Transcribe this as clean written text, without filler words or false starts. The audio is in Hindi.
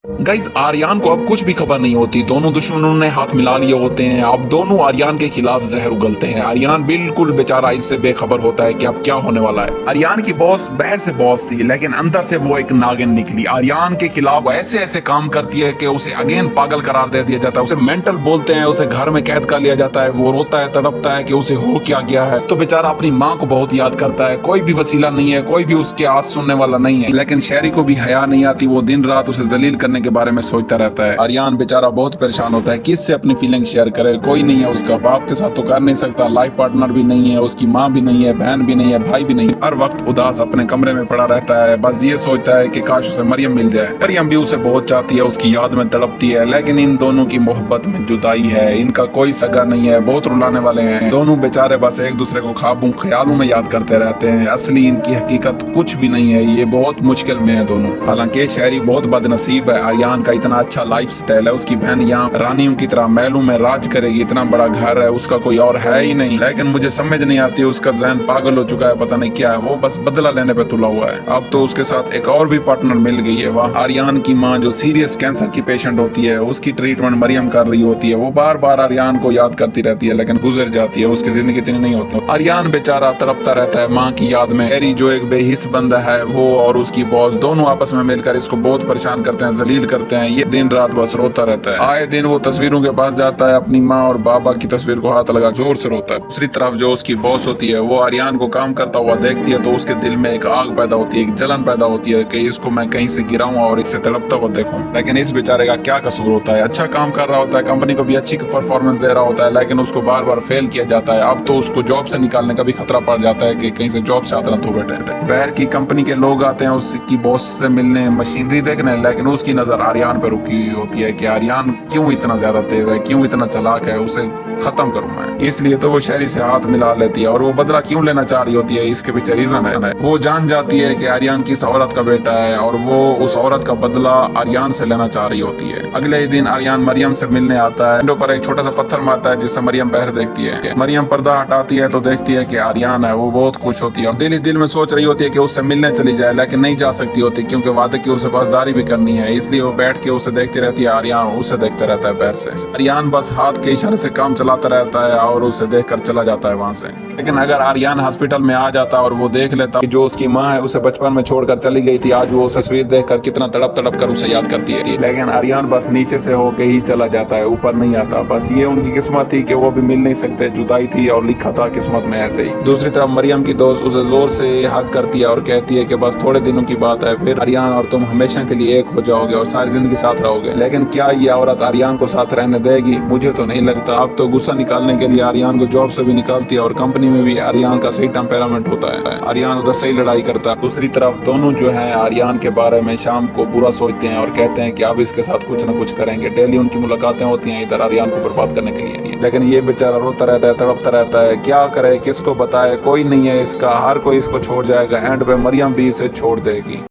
गाइस आर्यन को अब कुछ भी खबर नहीं होती। दोनों दुश्मनों ने हाथ मिला लिए होते हैं। अब दोनों आर्यन के खिलाफ जहर उगलते हैं। आर्यन बिल्कुल बेचारा इससे बेखबर होता है कि अब क्या होने वाला है। आर्यन की बॉस बाहर से बॉस थी, लेकिन अंदर से वो एक नागिन निकली। आर्यन के खिलाफ ऐसे ऐसे काम करती है कि उसे अगेन पागल करार दे दिया जाता है। उसे मेंटल बोलते हैं, उसे घर में कैद कर लिया जाता है। वो रोता है, तड़पता है कि उसे हो क्या गया है। तो बेचारा अपनी माँ को बहुत याद करता है। कोई भी वसीला नहीं है, कोई भी उसके आवाज सुनने वाला नहीं है। लेकिन शहरी को भी हया नहीं आती। वो दिन रात उसे जलील करने के बारे में सोचता रहता है। आर्यन बेचारा बहुत परेशान होता है, किससे अपनी फीलिंग शेयर करे। कोई नहीं है उसका, बाप के साथ तो कर नहीं सकता, लाइफ पार्टनर भी नहीं है, उसकी माँ भी नहीं है, बहन भी नहीं है, भाई भी नहीं। हर वक्त उदास अपने कमरे में पड़ा रहता है। बस ये सोचता है कि काश उसे मरियम मिल जाए। मरियम भी उसे बहुत चाहती है, उसकी याद में तड़पती है। लेकिन इन दोनों की मोहब्बत में जुदाई है। इनका कोई सगा नहीं है, बहुत रुलाने वाले हैं। दोनों बेचारे बस एक दूसरे को ख्वाबों ख्यालों में याद करते रहते हैं। असली इनकी हकीकत कुछ भी नहीं है। ये बहुत मुश्किल में है दोनों। हालांकि शहरी बहुत बदनसीब है। आर्यन का इतना अच्छा लाइफ स्टाइल है। उसकी बहन यहाँ रानियों की तरह महलों में राज करेगी। इतना बड़ा घर है, उसका कोई और है ही नहीं। लेकिन मुझे समझ नहीं आती, उसका जहन पागल हो चुका है, पता नहीं क्या है। वो बस बदला लेने पे तुला हुआ है। अब तो उसके साथ एक और भी पार्टनर मिल गई है। वह आर्यन की माँ जो सीरियस कैंसर की पेशेंट होती है, उसकी ट्रीटमेंट मरियम कर रही होती है। वो बार बार आर्यन को याद करती रहती है, लेकिन गुजर जाती है। उसकी जिंदगी इतनी नहीं होती। आर्यन बेचारा तड़पता रहता है माँ की याद में। हैरी जो एक बेहिस बंदा है, वो और उसकी बॉस दोनों आपस में मिलकर इसको बहुत परेशान करते हैं, जलील करते हैं। ये दिन रात बस रोता रहता है। आए दिन वो तस्वीरों के पास जाता है, अपनी माँ और बाबा की तस्वीर को हाथ लगा जोर से रोता है। दूसरी तरफ जो उसकी बॉस होती है, वो आर्यन को काम करता हुआ देखती है तो उसके दिल में एक आग पैदा होती है, एक जलन पैदा होती है कि इसको मैं कहीं से गिराऊं और इससे तड़पता हुआ देखूं। लेकिन इस बेचारे का क्या कसूर होता है? अच्छा काम कर रहा होता है, कंपनी को भी अच्छी परफॉर्मेंस दे रहा होता है, लेकिन उसको बार बार फेल किया जाता है। अब तो उसको जॉब से निकालने का भी खतरा पड़ जाता है कि कहीं से जॉब से आतना तो बैठे। बाहर की कंपनी के लोग आते हैं उसकी बॉस से मिलने, मशीनरी देखने, लेकिन उसकी नजर आर्यन पर रुकी हुई होती है कि आर्यन क्यों इतना ज्यादा तेज है, क्यों इतना चालाक है, उसे खत्म करूं मैं। इसलिए तो वो शहरी से हाथ मिला लेती है। और वो बदला क्यों लेना चाह रही होती है, इसके पीछे रीजन है। वो जान जाती है कि आर्यन किस औरत का बेटा है और वो उस औरत का बदला आर्यन से लेना चाह रही होती है। अगले ही दिन आर्यन मरियम से मिलने आता है। विंडो पर एक छोटा सा पत्थर मारता है, जिससे मरियम बाहर देखती है। मरियम पर्दा हटाती है तो देखती है कि आर्यन है। वो बहुत खुश होती है और दिल ही दिल में सोच रही होती है कि उससे मिलने चली जाए, लेकिन नहीं जा सकती होती क्योंकि वादे की उसे पासदारी भी करनी है। इसलिए वो बैठ के उसे देखती रहती है। आर्यन उसे देखता रहता है बाहर से। आर्यन बस हाथ के इशारे से काम चलाता रहता है और उसे देखकर चला जाता है वहां से। लेकिन अगर आर्यन हॉस्पिटल में आ जाता और वो देख लेता कि जो उसकी माँ है उसे बचपन में छोड़कर चली गई थी, आज वो उस तस्वीर देखकर कितना तड़प तड़प कर उसे याद करती है। लेकिन आर्यन बस नीचे से होके ही चला जाता है, ऊपर नहीं आता। बस ये उनकी किस्मत थी कि वो भी मिल नहीं सकते, जुदाई थी और लिखा था किस्मत में ऐसे ही। दूसरी तरफ मरियम की दोस्त उसे जोर से हक करती है और कहती है कि बस थोड़े दिनों की बात है, फिर आर्यन और तुम हमेशा के लिए एक हो जाओगे और सारी जिंदगी साथ रहोगे। लेकिन क्या ये औरत आर्यन को साथ रहने देगी? मुझे तो नहीं लगता। अब तो गुस्सा निकालने के लिए आर्यन को जॉब से भी निकालती है और कंपनी में भी आर्यन का सही टेम्परामेंट होता है। आर्यन उधर सही लड़ाई करता है। दूसरी तरफ दोनों जो है आर्यन के बारे में शाम को बुरा सोचते हैं और कहते हैं कि अब इसके साथ कुछ न कुछ करेंगे। डेली उनकी मुलाकातें होती हैं इधर आर्यन को बर्बाद करने के लिए। लेकिन ये बेचारा रोता रहता है, तड़पता रहता है। क्या करे, किसको बताए? कोई नहीं है इसका, हर कोई इसको छोड़ जाएगा। एंड पे मरियम भी इसे छोड़ देगी।